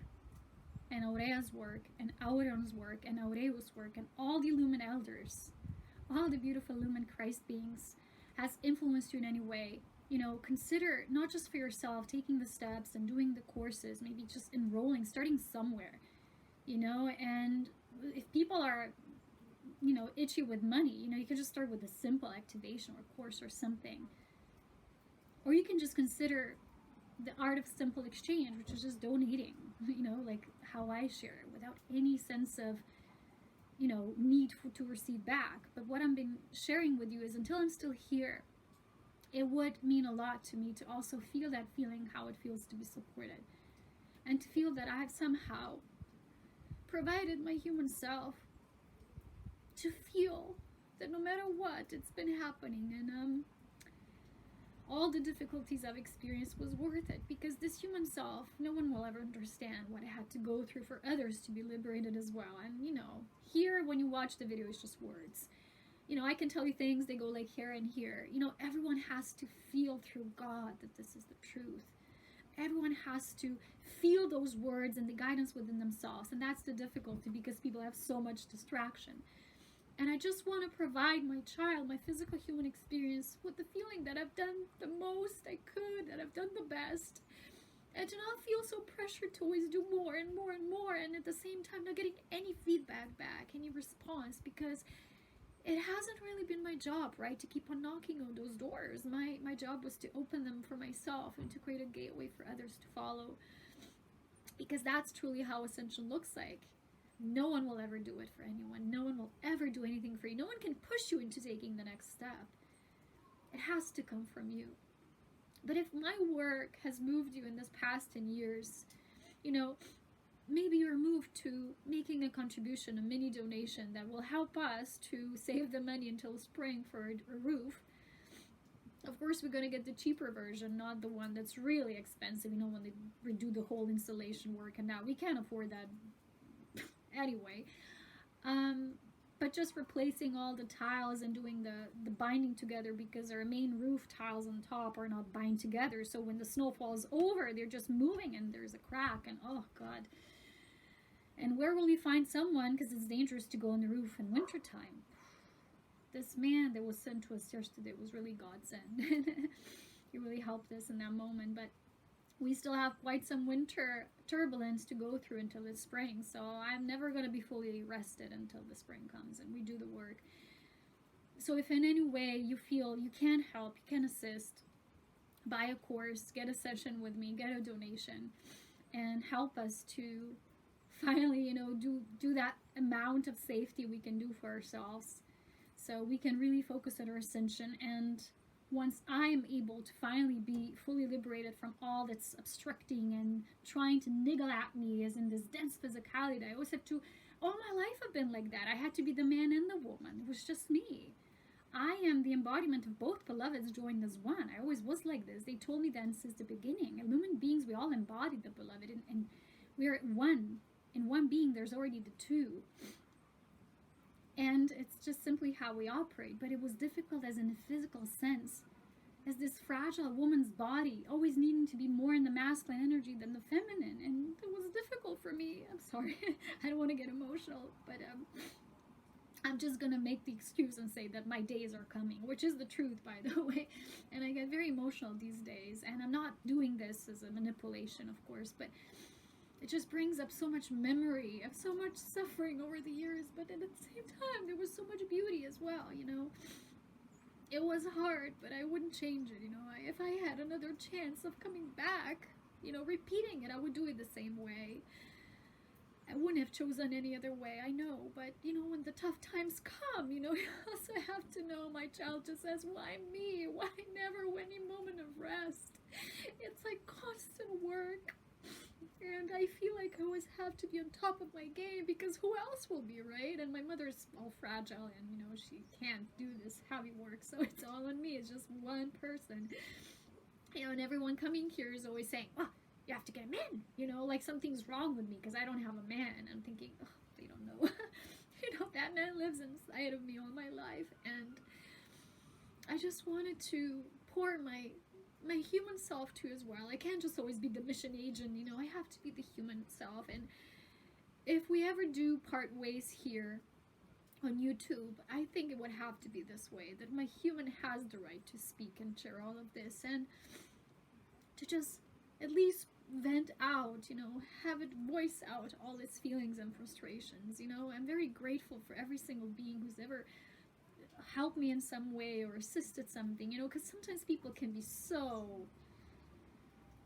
and Aurea's work, and Aureon's work, and Aureo's work, and all the Illumined elders, all the beautiful Illumined Christ beings, has influenced you in any way, you know, consider not just for yourself, taking the steps and doing the courses, maybe just enrolling, starting somewhere, you know. And if people are, you know, itchy with money, you know, you could just start with a simple activation or course or something. Or you can just consider the art of simple exchange, which is just donating, you know, like how I share it, without any sense of, you know, need to receive back. But what I've been sharing with you is, until I'm still here, it would mean a lot to me to also feel that feeling, how it feels to be supported, and to feel that I've somehow provided my human self to feel that no matter what, it's been happening, and all the difficulties I've experienced was worth it, because this human self, no one will ever understand what I had to go through for others to be liberated as well. And, you know, here, when you watch the video, it's just words. You know, I can tell you things, they go like here and here. You know, everyone has to feel through God that this is the truth. Everyone has to feel those words and the guidance within themselves. And that's the difficulty, because people have so much distraction. And I just want to provide my child, my physical human experience, with the feeling that I've done the most I could, that I've done the best. And to not feel so pressured to always do more and more and more, and at the same time not getting any feedback back, any response, because it hasn't really been my job, right, to keep on knocking on those doors. My job was to open them for myself and to create a gateway for others to follow, because that's truly how Ascension looks like. No one will ever do it for anyone. No one will ever do anything for you. No one can push you into taking the next step. It has to come from you. But if my work has moved you in this past 10 years, you know, maybe you're moved to making a contribution, a mini donation that will help us to save the money until spring for a roof. Of course, we're going to get the cheaper version, not the one that's really expensive, you know, when they redo the whole installation work, and now we can't afford that anyway. But just replacing all the tiles and doing the binding together, because our main roof tiles on top are not bind together. So when the snow falls over, they're just moving and there's a crack, and oh God. And where will you find someone, because it's dangerous to go on the roof in wintertime. This man that was sent to us yesterday was really God sent. He really helped us in that moment, but we still have quite some winter turbulence to go through until the spring. So I'm never going to be fully rested until the spring comes and we do the work. So if in any way you feel you can help, you can assist, buy a course, get a session with me, get a donation, and help us to finally, you know, do that amount of safety we can do for ourselves, so we can really focus on our ascension. And once I'm able to finally be fully liberated from all that's obstructing and trying to niggle at me, as in this dense physicality, I always have to, all my life I've been like that. I had to be the man and the woman. It was just me. I am the embodiment of both beloveds joined as one. I always was like this. They told me that since the beginning. Illumined beings, we all embody the beloved, and we are one. In one being, there's already the two. And it's just simply how we operate. But it was difficult as in a physical sense, as this fragile woman's body, always needing to be more in the masculine energy than the feminine. And it was difficult for me. I'm sorry. I don't want to get emotional, but I'm just going to make the excuse and say that my days are coming, which is the truth, by the way. And I get very emotional these days. And I'm not doing this as a manipulation, of course, but it just brings up so much memory of so much suffering over the years. But at the same time, there was so much beauty as well, you know. It was hard, but I wouldn't change it, you know. If I had another chance of coming back, you know, repeating it, I would do it the same way. I wouldn't have chosen any other way, I know, but, you know, when the tough times come, you know, you also have to know, my child just says, why me? Why never any moment of rest? It's like constant work, and I feel like I always have to be on top of my game, because who else will be, right? And my mother's all fragile, and, you know, she can't do this heavy work, so it's all on me. It's just one person, you know, and everyone coming here is always saying, well, you have to get a man, you know, like something's wrong with me because I don't have a man. I'm thinking, oh, they don't know. You know, that man lives inside of me all my life, and I just wanted to pour my human self to as well. I can't just always be the mission agent, you know, I have to be the human self. And if we ever do part ways here on YouTube, I think it would have to be this way, that my human has the right to speak and share all of this, and to just at least vent out, you know, have it voice out all its feelings and frustrations. You know, I'm very grateful for every single being who's ever helped me in some way or assisted something, you know, because sometimes people can be so,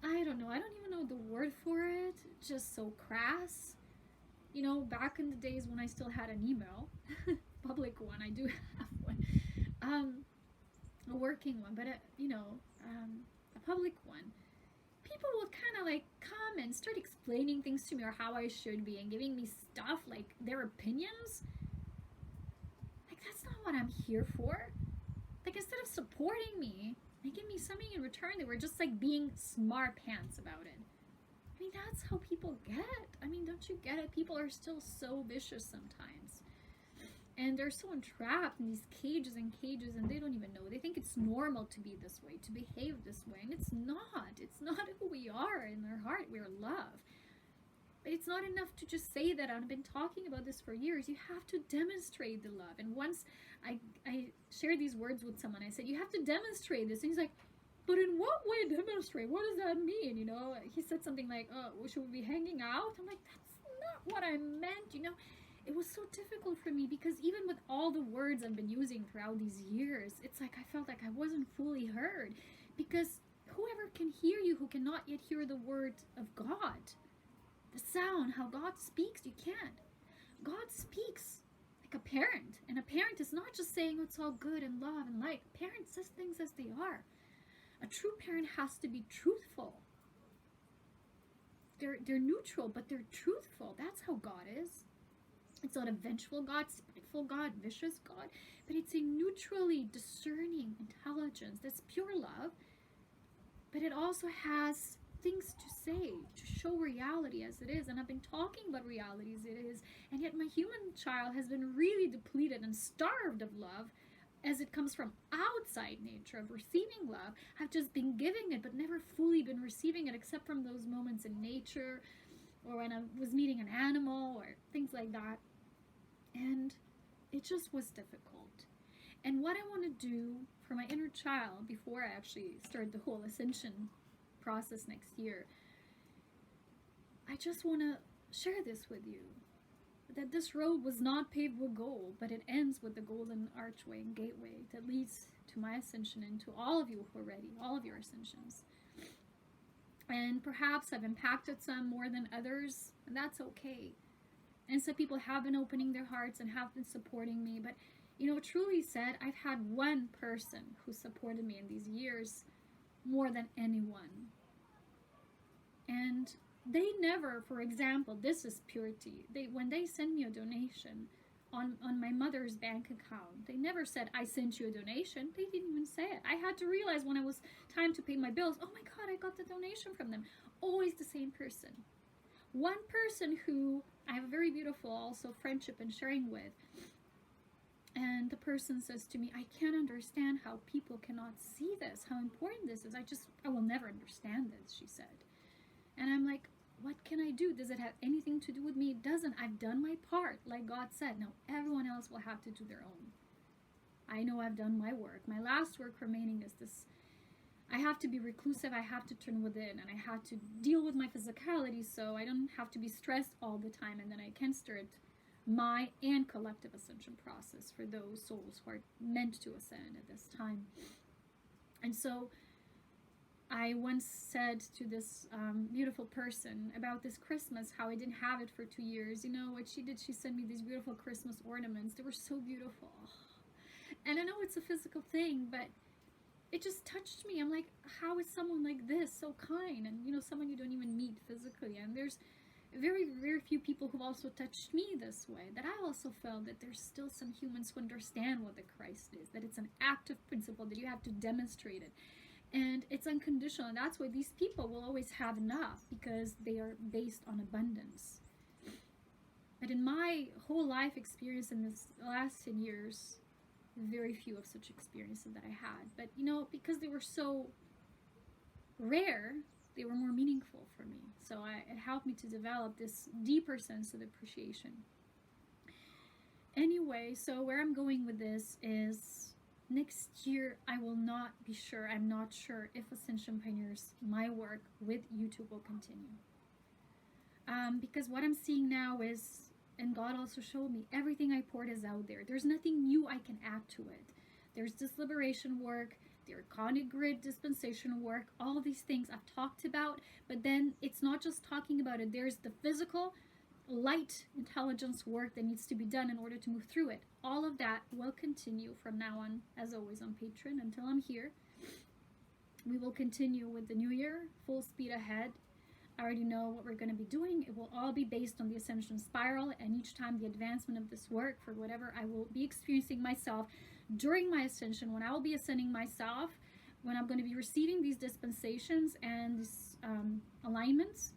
I don't know, I don't even know the word for it, just so crass. You know, back in the days when I still had an email, public one, I do have one, a working one, but you know, a public one. People will kind of like come and start explaining things to me, or how I should be, and giving me stuff, like their opinions. Like, that's not what I'm here for. Like, instead of supporting me and giving me something in return, they were just like being smart pants about it. I mean, that's how people get. I mean, don't you get it? People are still so vicious sometimes. And they're so entrapped in these cages and cages, and they don't even know. They think it's normal to be this way, to behave this way, and it's not. It's not who we are in their heart. We are love. But it's not enough to just say that. I've been talking about this for years. You have to demonstrate the love. And once I shared these words with someone, I said, you have to demonstrate this. And he's like, but in what way demonstrate? What does that mean? You know, he said something like, oh, should we be hanging out? I'm like, that's not what I meant, you know. It was so difficult for me, because even with all the words I've been using throughout these years, it's like I felt like I wasn't fully heard. Because whoever can hear you who cannot yet hear the word of God, the sound, how God speaks, you can't. God speaks like a parent. And a parent is not just saying, oh, it's all good and love and light. A parent says things as they are. A true parent has to be truthful. They're neutral, but they're truthful. That's how God is. It's not a vengeful God, spiteful God, vicious God, but it's a neutrally discerning intelligence that's pure love, but it also has things to say, to show reality as it is. And I've been talking about reality as it is, and yet my human child has been really depleted and starved of love as it comes from outside nature of receiving love. I've just been giving it, but never fully been receiving it, except from those moments in nature or when I was meeting an animal or things like that. And it just was difficult. And what I want to do for my inner child before I actually start the whole ascension process next year, I just want to share this with you. That this road was not paved with gold, but it ends with the golden archway and gateway that leads to my ascension and to all of you who are ready, all of your ascensions. And perhaps I've impacted some more than others, and that's okay. And some people have been opening their hearts and have been supporting me, but you know, truly said, I've had one person who supported me in these years more than anyone. And they never, for example, this is purity. When they send me a donation on my mother's bank account, they never said, I sent you a donation. They didn't even say it. I had to realize when it was time to pay my bills, oh my God, I got the donation from them. Always the same person. One person who I have a very beautiful also friendship and sharing with. And the person says to me, I can't understand how people cannot see this, how important this is. I will never understand this, she said. And I'm like, what can I do? Does it have anything to do with me? It doesn't. I've done my part, like God said. Now everyone else will have to do their own. I know I've done my work. My last work remaining is this. I have to be reclusive. I have to turn within, and I have to deal with my physicality so I don't have to be stressed all the time, and then I can start my and collective ascension process for those souls who are meant to ascend at this time. And so I once said to this beautiful person about this Christmas, how I didn't have it for 2 years. You know what she did? She sent me these beautiful Christmas ornaments. They were so beautiful. And I know it's a physical thing, but it just touched me. I'm like, how is someone like this so kind? And, you know, someone you don't even meet physically. And there's very, very few people who've also touched me this way, that I also felt that there's still some humans who understand what the Christ is, that it's an active principle, that you have to demonstrate it. And it's unconditional, and that's why these people will always have enough, because they are based on abundance. But in my whole life experience in this last 10 years, very few of such experiences that I had. But, you know, because they were so rare, they were more meaningful for me. So it helped me to develop this deeper sense of appreciation. Anyway, so where I'm going with this is next year I will not be sure, I'm not sure if Ascension Pioneers, my work with YouTube will continue. Because what I'm seeing now is, and God also showed me, everything I poured is out there. There's nothing new I can add to it. There's this liberation work, the Archonic Grid dispensation work, all of these things I've talked about, but then it's not just talking about it. There's the physical light intelligence work that needs to be done in order to move through it. All of that will continue from now on, as always, on Patreon until I'm here. We will continue with the new year, full speed ahead. I already know what we're going to be doing. It will all be based on the Ascension Spiral, and each time the advancement of this work for whatever I will be experiencing myself during my ascension, when I will be ascending myself, when I'm going to be receiving these dispensations and these alignments,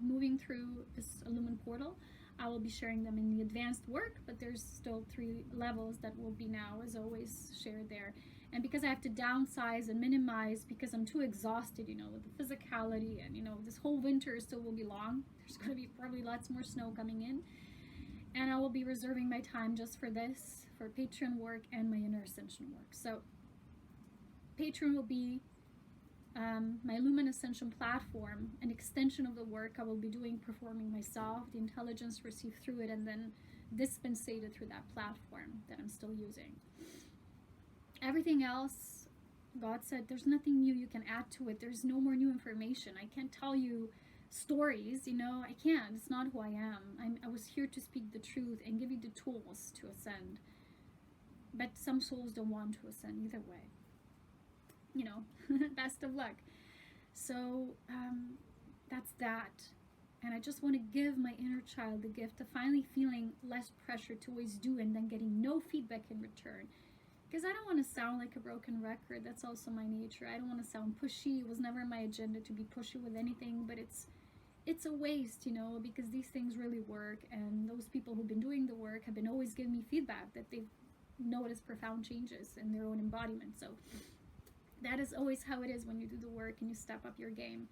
moving through this Illumined portal, I will be sharing them in the advanced work, but there's still 3 levels that will be now, as always, shared there. And because I have to downsize and minimize, because I'm too exhausted, you know, with the physicality, and, you know, this whole winter still will be long. There's going to be probably lots more snow coming in. And I will be reserving my time just for this, for Patreon work and my inner ascension work. So Patreon will be my Illumined Ascension platform, an extension of the work I will be doing, performing myself, the intelligence received through it, and then dispensated through that platform that I'm still using. Everything else, God said, there's nothing new you can add to it. There's no more new information. I can't tell you stories, you know, I can't. It's not who I am. I was here to speak the truth and give you the tools to ascend. But some souls don't want to ascend either way. You know, best of luck. So that's that. And I just want to give my inner child the gift of finally feeling less pressure to always do and then getting no feedback in return. Because I don't want to sound like a broken record. That's also my nature. I don't want to sound pushy. It was never my agenda to be pushy with anything, but it's a waste, you know, because these things really work, and those people who've been doing the work have been always giving me feedback that they've noticed profound changes in their own embodiment. So that is always how it is when you do the work and you step up your game.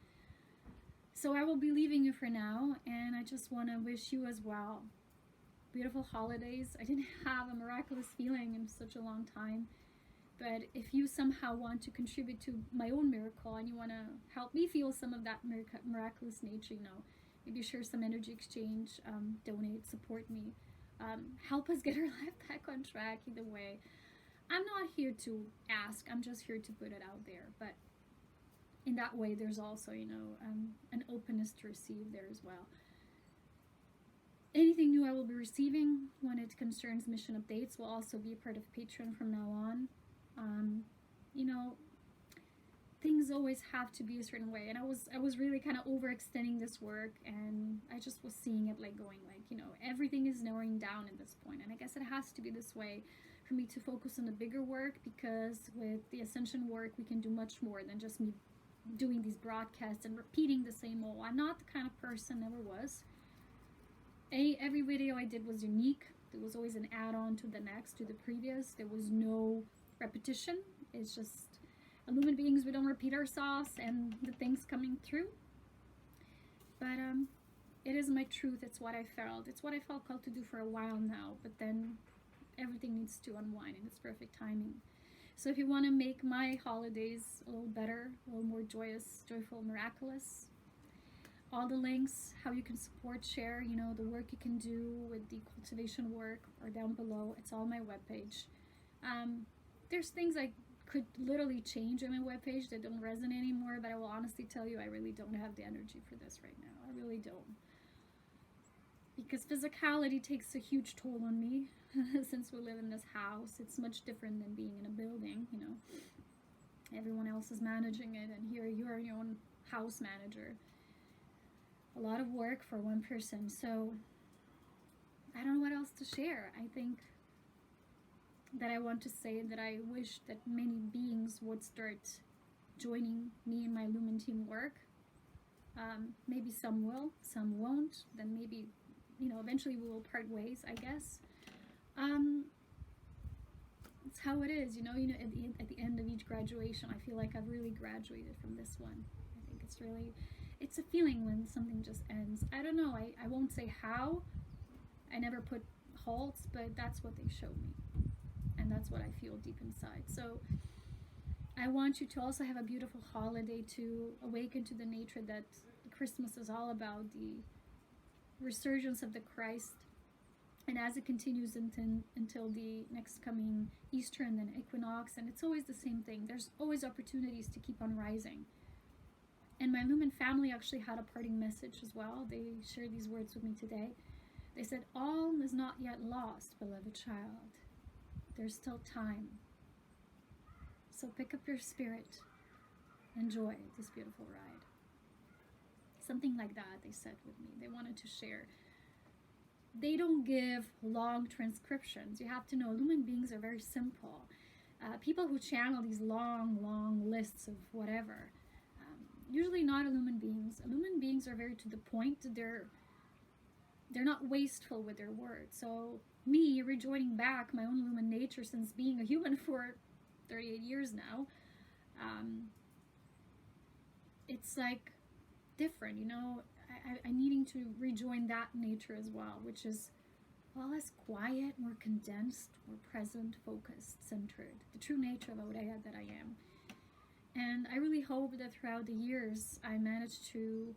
So I will be leaving you for now, and I just want to wish you as well beautiful holidays. I didn't have a miraculous feeling in such a long time, but if you somehow want to contribute to my own miracle and you want to help me feel some of that miraculous nature, you know, maybe share some energy exchange, donate, support me, help us get our life back on track. Either way, I'm not here to ask, I'm just here to put it out there. But in that way, there's also, you know, an openness to receive there as well. Anything new I will be receiving when it concerns mission updates will also be a part of Patreon from now on. You know, things always have to be a certain way, and I was really kind of overextending this work, and I just was seeing it like going like, you know, everything is narrowing down at this point, and I guess it has to be this way for me to focus on the bigger work, because with the Ascension work we can do much more than just me doing these broadcasts and repeating the same old. I'm not the kind of person, never was. Every video I did was unique. There was always an add-on to the next, to the previous. There was no repetition. It's just illumined beings, we don't repeat ourselves and the things coming through. But it is my truth. It's what I felt. It's what I felt called to do for a while now. But then everything needs to unwind in its perfect timing. So if you want to make my holidays a little better, a little more joyous, joyful, miraculous, all the links, how you can support, share, you know, the work you can do with the cultivation work are down below. It's all on my webpage. There's things I could literally change on my webpage that don't resonate anymore, but I will honestly tell you I really don't have the energy for this right now. I really don't. Because physicality takes a huge toll on me. Since we live in this house, it's much different than being in a building, you know. Everyone else is managing it, and here you are your own house manager. A lot of work for one person. So I don't know what else to share. I think that I want to say that I wish that many beings would start joining me in my Lumen team work. Maybe some will, some won't. Then maybe, you know, eventually we will part ways, I guess. It's how it is, you know. At the end of each graduation, I feel like I've really graduated from this one. I think it's a feeling when something just ends. I don't know, I won't say how. I never put halts, but that's what they showed me. And that's what I feel deep inside. So I want you to also have a beautiful holiday, to awaken to the nature that Christmas is all about, the resurgence of the Christ. And as it continues until the next coming Easter and then equinox, and it's always the same thing. There's always opportunities to keep on rising. And my Lumen family actually had a parting message as well. They shared these words with me today. They said, "All is not yet lost, beloved child. There's still time. So pick up your spirit. Enjoy this beautiful ride." Something like that they said with me. They wanted to share. They don't give long transcriptions. You have to know, Illumined beings are very simple. People who channel these long lists of whatever, usually not Illumined beings. Illumined beings are very to the point. They're not wasteful with their words. So me rejoining back my own Illumined nature since being a human for 38 years now, it's like different, you know. I'm needing to rejoin that nature as well, which is a lot less quiet, more condensed, more present, focused, centered, the true nature of Aurea that I am. And I really hope that throughout the years I managed to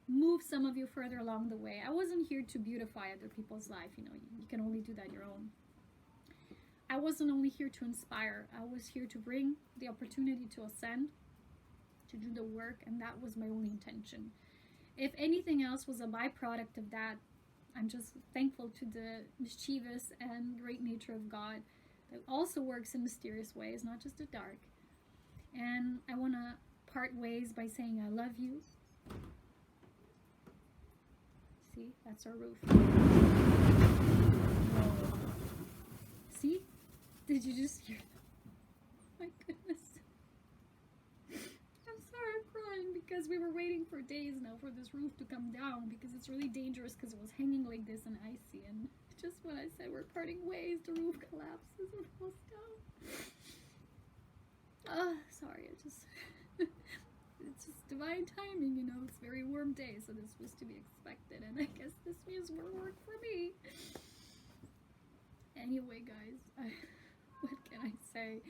move some of you further along the way. I wasn't here to beautify other people's life, you know, you can only do that your own. I wasn't only here to inspire, I was here to bring the opportunity to ascend, to do the work, and that was my only intention. If anything else was a byproduct of that, I'm just thankful to the mischievous and great nature of God that also works in mysterious ways, not just the dark. And I want to part ways by saying I love you. See, that's our roof. Whoa. See? Did you just hear that? My goodness. I'm sorry, I'm crying because we were waiting for days now for this roof to come down because it's really dangerous because it was hanging like this and icy, and just when I said we're parting ways, the roof collapses and falls down. Sorry, it's just divine timing, you know. It's a very warm day, so this was to be expected, and I guess this means more work for me. Anyway, guys, what can I say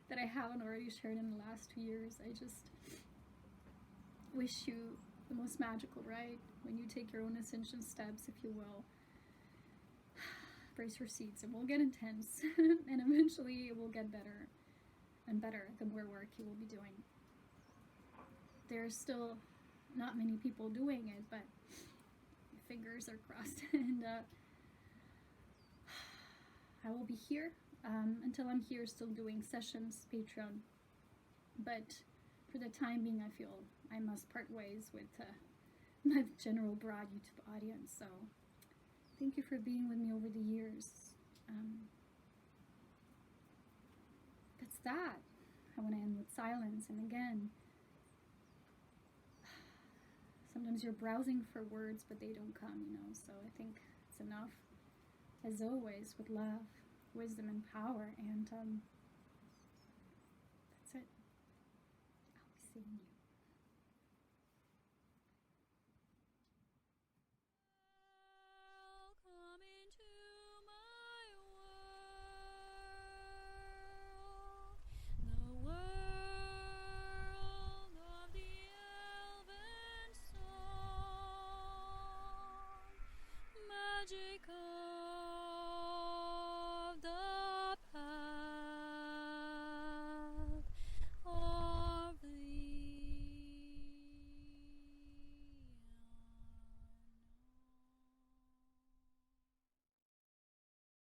that I haven't already shared in the last 2 years? I just wish you the most magical ride when you take your own ascension steps, if you will. Brace your seats. It will get intense, and eventually it will get better and better the more work you will be doing. There's still not many people doing it, but fingers are crossed. And I will be here until I'm here, still doing sessions, Patreon. But for the time being, I feel I must part ways with my general broad YouTube audience. So thank you for being with me over the years. That's that. I want to end with silence. And again, sometimes you're browsing for words, but they don't come, you know. So I think it's enough. As always, with love, wisdom, and power. And that's it. I'll be seeing you. Come into my world, the world of the elven song, magical.